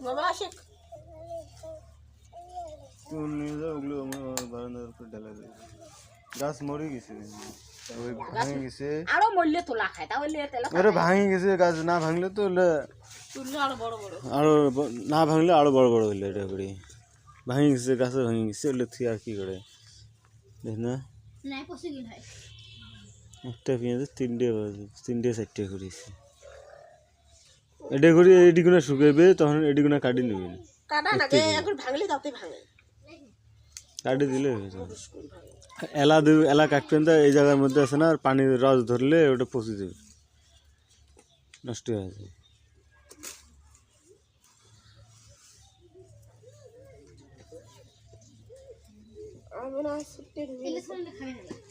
বাবা আসে কোন নিয়ে যাও ওগুলো আমার বারান্দার উপর ঢালা যায় গাছ মরে গেছে ওই ভাঙে গেছে আরো মরলে তোলা খায় তাহলে তেল ওরে ভাঙে গেছে গাছ না ভাঙলে তো তুললে আরো বড় বড় আরো না ভাঙলে আরো বড় বড় হইলো এটা করে ভাঙে গেছে গাছে ভাঙে গেছে ওগুলো তুই আর কি করে দেখ না একটা পেঁয়াজের তিনটে চারটে করেছি এটা করে এডিগুনা শুকাইবে তখন এডিগুনা কাটি নেবেন কাটা না গে একবার ভাঙলে তাতে ভাঙে কাটি দিলে হয়ে যাবে এলা দেবে এলা কাটবেন তো এই জায়গার মধ্যে আছে না আর পানির রস ধরলে ওটা পচে যাবে নষ্ট হয়ে যাবে আমি না